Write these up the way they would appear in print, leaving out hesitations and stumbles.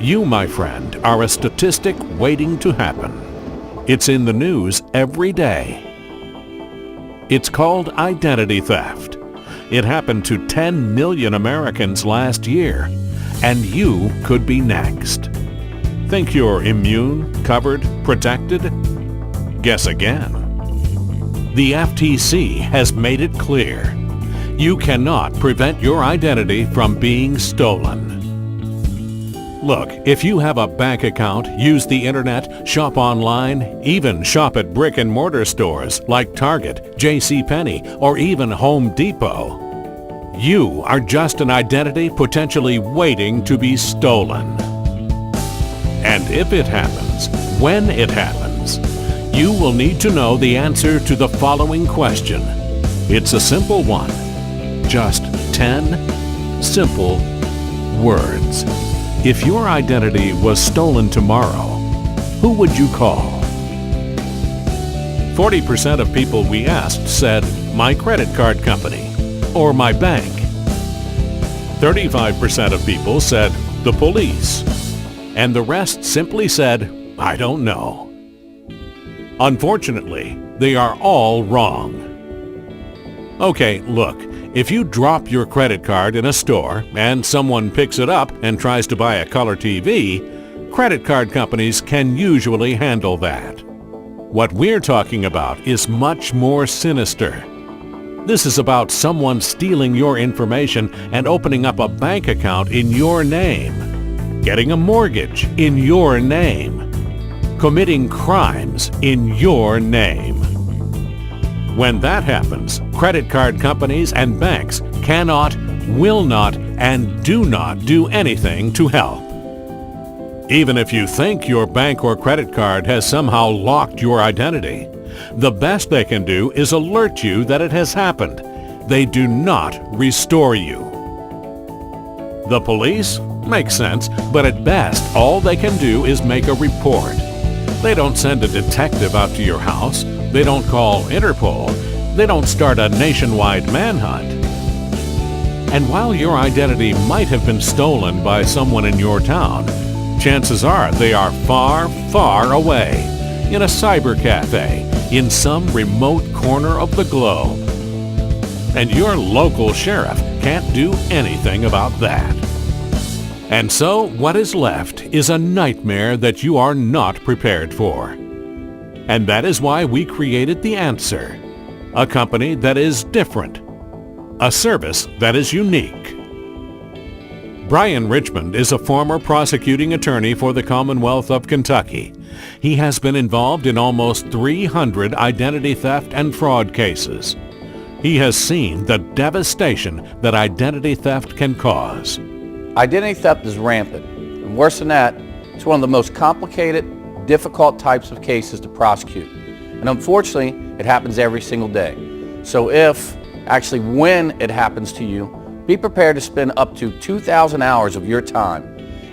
You, my friend, are a statistic waiting to happen. It's in the news every day. It's called identity theft. It happened to 10 million Americans last year, and you could be next. Think you're immune, covered, protected? Guess again. The FTC has made it clear. You cannot prevent your identity from being stolen. Look, if you have a bank account, use the internet, shop online, even shop at brick-and-mortar stores like Target, JCPenney, or even Home Depot, you are just an identity potentially waiting to be stolen. And if it happens, when it happens, you will need to know the answer to the following question. It's a simple one. Just 10 simple words. If your identity was stolen tomorrow, who would you call? 40% of people we asked said, my credit card company or my bank. 35% of people said, the police. And the rest simply said, I don't know. Unfortunately, they are all wrong. Okay, look, if you drop your credit card in a store and someone picks it up and tries to buy a color TV, credit card companies can usually handle that. What we're talking about is much more sinister. This is about someone stealing your information and opening up a bank account in your name, getting a mortgage in your name, committing crimes in your name. When that happens, credit card companies and banks cannot, will not, and do not do anything to help. Even if you think your bank or credit card has somehow locked your identity, the best they can do is alert you that it has happened. They do not restore you. The police? Makes sense, but at best, all they can do is make a report. They don't send a detective out to your house. They don't call Interpol. They don't start a nationwide manhunt. And while your identity might have been stolen by someone in your town, chances are they are far, far away, in a cyber cafe, in some remote corner of the globe. And your local sheriff can't do anything about that. And so what is left is a nightmare that you are not prepared for. And that is why we created The Answer, a company that is different, a service that is unique. Brian Richmond is a former prosecuting attorney for the Commonwealth of Kentucky. He has been involved in almost 300 identity theft and fraud cases. He has seen the devastation that identity theft can cause. Identity theft is rampant, and worse than that, it's one of the most complicated, difficult types of cases to prosecute. And unfortunately, it happens every single day. So when it happens to you, be prepared to spend up to 2,000 hours of your time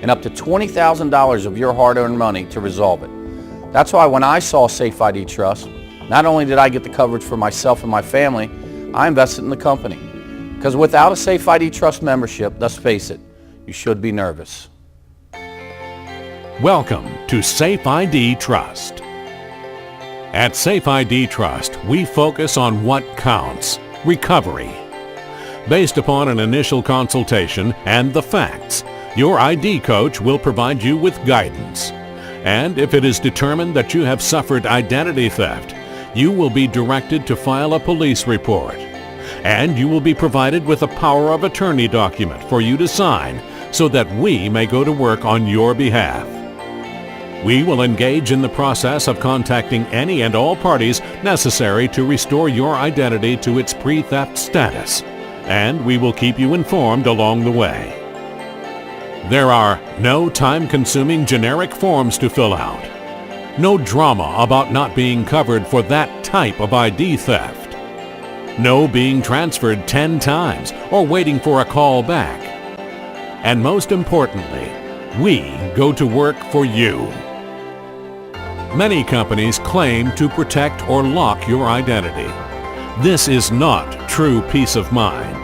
and up to $20,000 of your hard-earned money to resolve it. That's why when I saw Safe ID Trust, not only did I get the coverage for myself and my family, I invested in the company. Because without a Safe ID Trust membership, let's face it, you should be nervous. Welcome to Safe ID Trust. At Safe ID Trust, we focus on what counts, recovery. Based upon an initial consultation and the facts, your ID coach will provide you with guidance. And if it is determined that you have suffered identity theft, you will be directed to file a police report. And you will be provided with a power of attorney document for you to sign so that we may go to work on your behalf. We will engage in the process of contacting any and all parties necessary to restore your identity to its pre-theft status, and we will keep you informed along the way. There are no time-consuming generic forms to fill out, no drama about not being covered for that type of ID theft, no being transferred 10 times or waiting for a call back. And most importantly, we go to work for you. Many companies claim to protect or lock your identity. This is not true peace of mind.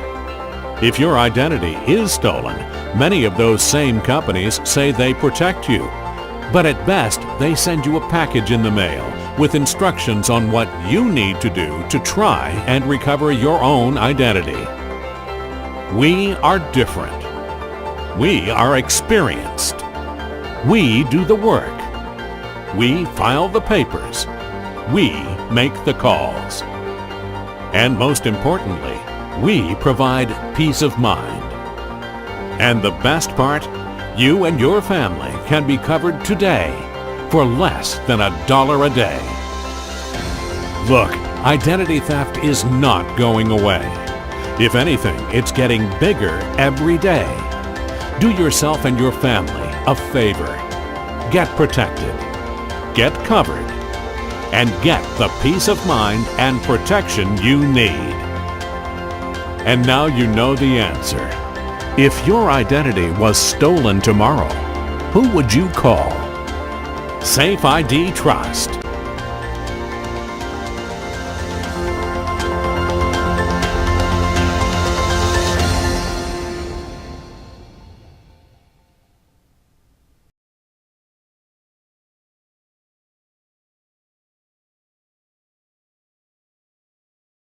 If your identity is stolen, Many of those same companies say they protect you, but at best they send you a package in the mail with instructions on what you need to do to try and recover your own identity. We are different. We are experienced. We do the work. We file the papers. We make the calls. And most importantly, we provide peace of mind. And the best part, you and your family can be covered today for less than $1 a day. Look, identity theft is not going away. If anything, it's getting bigger every day. Do yourself and your family a favor. Get protected, get covered, and get the peace of mind and protection you need. And now you know the answer. If your identity was stolen tomorrow, who would you call? Safe ID Trust.